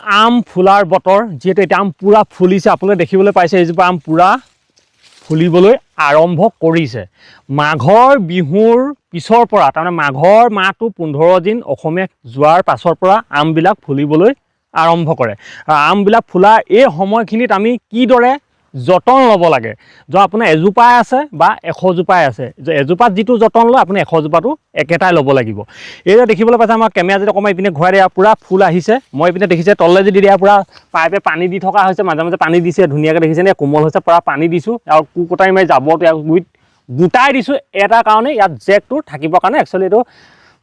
আম ফুলাৰ বতৰ যেহেতু এটা আম পুৰা ফুলিছে আপোনালোকে দেখিবলৈ পাইছে এইজোপা আম পুৰা ফুলিবলৈ আৰম্ভ কৰিছে মাঘৰ বিহুৰ পিছৰ পৰা তাৰমানে মাঘৰ মাহটো 15 দিন অসমীয়া যোৱাৰ পাছৰ পৰা আমবিলাক ফুলিবলৈ আৰম্ভ কৰে আৰু আমবিলাক ফুলা এই সময়খিনিত আমি কিদৰে যতন ল'ব লাগে যে আপোনাৰ এজোপাই আছে বা 100 জোপাই আছে যে এজোপাত যিটো যতন লয় আপুনি 100 জোপাটো একেটাই ল'ব লাগিব এই যে দেখিবলৈ পাইছে আমাৰ কেমেৰা যদি অকণমান ইপিনে ঘূৰাই দিয়া পুৰা ফুল আহিছে মই ইপিনে দেখিছে তললে যদি দিয়া পুৰা পাইপে পানী দি থকা হৈছে মাজে মাজে পানী দিছে ধুনীয়াকৈ দেখিছে নে কোমল হৈছে পুৰা পানী দিছোঁ আৰু কুকটাই মাৰি যাবটো ইয়াক গোটাই দিছোঁ এটা কাৰণে ইয়াত জেকটো থাকিবৰ কাৰণে একচুৱেলি এইটো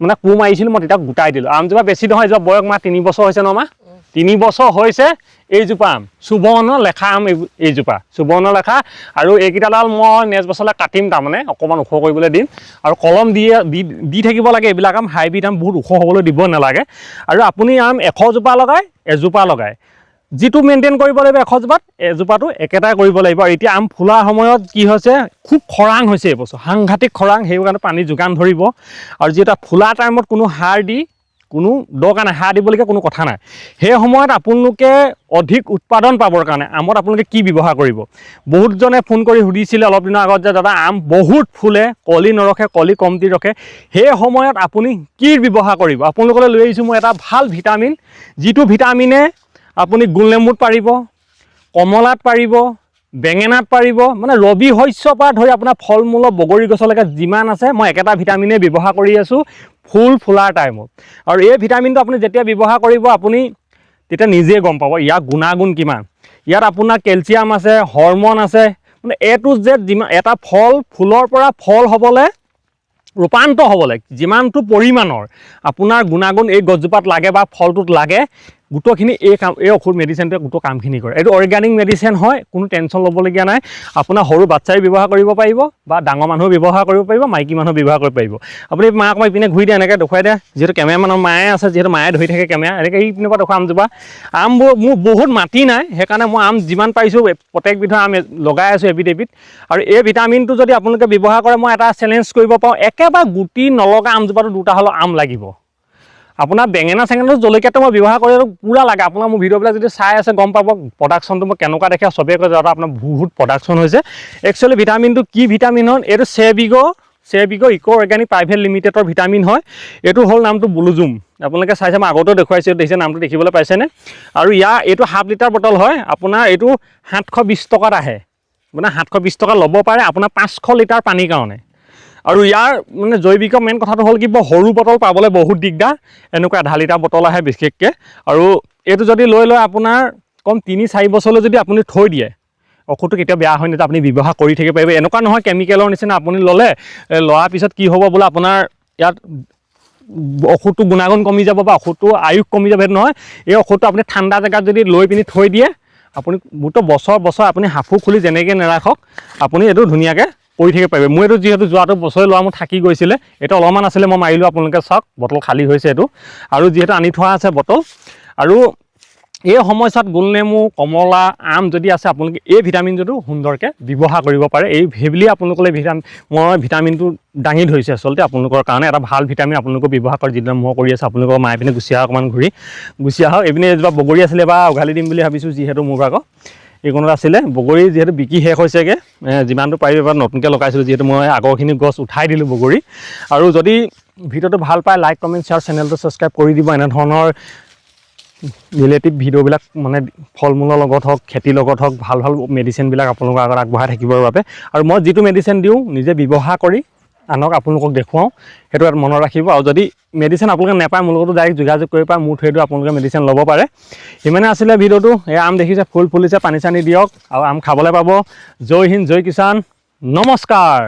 মানে কু মাৰিছিলোঁ মই তেতিয়া গোটাই দিলোঁ আমজোপা বেছি নহয় যোৱা বয়স মাহ 3 বছৰ হৈছে ন মা 3 বছৰ হৈছে এইজোপা আম সুবৰ্ণ লেখা আম এইজোপা সুবৰ্ণ লেখা আৰু এইকেইটাডাল মই নেক্সট বছৰলৈ কাটিম তাৰমানে অকণমান ওখ কৰিবলৈ দিম আৰু কলম দি থাকিব লাগে এইবিলাক আম হাইব্ৰিড আম বহুত ওখ হ'বলৈ দিব নালাগে আৰু আপুনি আম 100 জোপা লগাই এজোপা লগায় যিটো মেইনটেইন কৰিব লাগিব 100 জোপাত এজোপাটো একেটাই কৰিব লাগিব আৰু এতিয়া আম ফুলাৰ সময়ত কি হৈছে খুব খৰাং হৈছে এইবছৰ সাংঘাতিক খৰাং সেই কাৰণে পানী যোগান ধৰিব আৰু যিহেতু ফুলা টাইমত কোনো সাৰ দি কোনো দৰকাৰ নাই সাৰ দিবলগীয়া কোনো কথা নাই সেই সময়ত আপোনালোকে অধিক উৎপাদন পাবৰ কাৰণে আমত আপোনালোকে কি ব্যৱহাৰ কৰিব বহুতজনে ফোন কৰি সুধিছিলে অলপ দিনৰ আগত যে দাদা আম বহুত ফুলে কলি নৰখে কলি কমটি ৰখে সেই সময়ত আপুনি কি ব্যৱহাৰ কৰিব আপোনালোকলৈ লৈ আহিছোঁ মই এটা ভাল ভিটামিন যিটো ভিটামিনে আপুনি গোলনেমুত পাৰিব কমলাত পাৰিব বেঙেনাত পাৰিব মানে ৰবি শস্যৰ পৰা ধৰি আপোনাৰ ফল মূলৰ বগৰী গছলৈকে যিমান আছে মই একেটা ভিটামিনে ব্যৱহাৰ কৰি আছোঁ ফুল ফুলাৰ টাইমত আৰু এই ভিটামিনটো আপুনি যেতিয়া ব্যৱহাৰ কৰিব আপুনি তেতিয়া নিজে গম পাব ইয়াৰ গুণাগুণ কিমান ইয়াত আপোনাৰ কেলছিয়াম আছে হৰমন আছে মানে এ টু জেড যিমান এটা ফল ফুলৰ পৰা ফল হ'বলৈ ৰূপান্তৰ হ'বলৈ যিমানটো পৰিমাণৰ আপোনাৰ গুণাগুণ এই গছজোপাত লাগে বা ফলটোত লাগে গোটেইখিনি এই ঔষধ মেডিচিনটোৱে গোটেই কামখিনি কৰে এইটো অৰ্গেনিক মেডিচিন হয় কোনো টেনশ্যন ল'বলগীয়া নাই আপোনাৰ সৰু বাচ্চাই ব্যৱহাৰ কৰিব পাৰিব বা ডাঙৰ মানুহে ব্যৱহাৰ কৰিব পাৰিব মাইকী মানুহে ব্যৱহাৰ কৰিব পাৰিব আপুনি মাক মই ইপিনে ঘূৰি দিয়ে এনেকৈ দেখুৱাই দিয়ে যিহেতু কেমেৰামেনৰ মায়ে আছে যিহেতু মায়ে ধৰি থাকে কেমেৰা এনেকৈ এইপিনৰ পৰা দেখুৱাম আমজোপা আমবোৰ মোৰ বহুত মাটি নাই সেইকাৰণে মই আম যিমান পাৰিছোঁ প্ৰত্যেকবিধৰ আম লগাই আছোঁ এবিধ আৰু এই ভিটামিনটো যদি আপোনালোকে ব্যৱহাৰ কৰে মই এটা চেলেঞ্জ কৰিব পাৰোঁ একেবাৰে গুটি নলগা আমজোপাটো দুটা হ'লেও আম লাগিব আপোনাৰ বেঙেনা চেঙেনাটো জলকীয়াটো মই ব্যৱহাৰ কৰি পুৰা লাগে আপোনাৰ মোৰ ভিডিঅ'বিলাক যদি চাই আছে গম পাব প্ৰডাকশ্যনটো মই কেনেকুৱা দেখে চবেই কয় দাদা আপোনাৰ বহুত প্ৰডাকশ্যন হৈছে একচুৱেলি ভিটামিনটো কি ভিটামিন হয় এইটো চেভিগো ইকো অৰ্গেনিক প্ৰাইভেট লিমিটেডৰ ভিটামিন হয় এইটো হ'ল নামটো ব্লুজুম আপোনালোকে চাইছে মই আগতেও দেখুৱাইছোঁ দেখিছে নামটো দেখিবলৈ পাইছেনে আৰু এইটো ½ লিটাৰ বটল হয় আপোনাৰ এইটো 720 টকাত আহে মানে 720 টকা ল'ব পাৰে আপোনাৰ 500 লিটাৰ পানীৰ কাৰণে আৰু ইয়াৰ মানে জৈৱিকৰ মেইন কথাটো হ'ল কি সৰু বটল পাবলৈ বহুত দিগদাৰ এনেকুৱা ½ লিটাৰ বটল আহে বিশেষকৈ আৰু এইটো যদি লৈ লয় আপোনাৰ কম 3-4 বছৰলৈ যদি আপুনি থৈ দিয়ে ঔষধটো কেতিয়াও বেয়া হয় নাযায় আপুনি ব্যৱহাৰ কৰি থাকিব পাৰিব এনেকুৱা নহয় কেমিকেলৰ নিচিনা আপুনি ল'লে লোৱাৰ পিছত কি হ'ব বোলে আপোনাৰ ইয়াত ঔষধটো গুণাগুণ কমি যাব বা ঔষধটো আয়ুস কমি যাব সেইটো নহয় এই ঔষধটো আপুনি ঠাণ্ডা জেগাত যদি লৈ পিনি থৈ দিয়ে আপুনি গোটেই বছৰ আপুনি হাফু খুলি যেনেকৈ নাৰাখক আপুনি এইটো ধুনীয়াকৈ কৰি থাকিব পাৰিব মোৰ এইটো যিহেতু যোৱাটো বছৰে লোৱা মোৰ থাকি গৈছিলে এইটো অলপমান আছিলে মই মাৰিলোঁ আপোনালোকে চাওক বটল খালী হৈছে এইটো আৰু যিহেতু আনি থোৱা আছে বটল আৰু এই সময়ছোৱাত গোলনেমু কমলা আম যদি আছে আপোনালোকে এই ভিটামিনটো সুন্দৰকৈ ব্যৱহাৰ কৰিব পাৰে সেইবুলি আপোনালোকলৈ মই ভিটামিনটো দাঙি ধৰিছে আচলতে আপোনালোকৰ কাৰণে এটা ভাল ভিটামিন আপোনালোকে ব্যৱহাৰ কৰে যিটো মই কৰি আছোঁ আপোনালোকৰ মায়ে পিনে গুচি আহক অকণমান ঘূৰি গুচি আহক এইপিনে এজোপা বগৰী আছিলে বা উঘালি দিম বুলি ভাবিছোঁ যিহেতু মোৰ ভাগৰ এইকণত আছিলে বগৰী যিহেতু বিকি শেষ হৈছেগৈ যিমানটো পাৰিব এবাৰ নতুনকৈ লগাইছিলোঁ যিহেতু মই আগৰখিনি গছ উঠাই দিলোঁ বগৰী আৰু যদি ভিডিঅ'টো ভাল পায় লাইক কমেণ্ট শ্বেয়াৰ চেনেলটো ছাবস্ক্ৰাইব কৰি দিব এনেধৰণৰ ৰিলেটিভ ভিডিঅ'বিলাক মানে ফল মূলৰ লগত হওক খেতিৰ লগত হওক ভাল মেডিচিনবিলাক আপোনালোকৰ আগত আগবঢ়াই থাকিবৰ বাবে আৰু মই যিটো মেডিচিন দিওঁ নিজে ব্যৱহাৰ কৰি আনক আপোনালোকক দেখুৱাওঁ সেইটো ইয়াত মনত ৰাখিব আৰু যদি মেডিচিন আপোনালোকে নাপায় মোৰ লগতো ডাইৰেক্ট যোগাযোগ কৰিব পাৰে মোৰ থ্ৰুৱেদিও আপোনালোকে মেডিচিন ল'ব পাৰে সিমানে আছিলে ভিডিঅ'টো এই আম দেখিছে ফুল ফুলিছে পানী চানী দিয়ক আৰু আম খাবলৈ পাব জয় হিন্দ জয় কিষাণ নমস্কাৰ।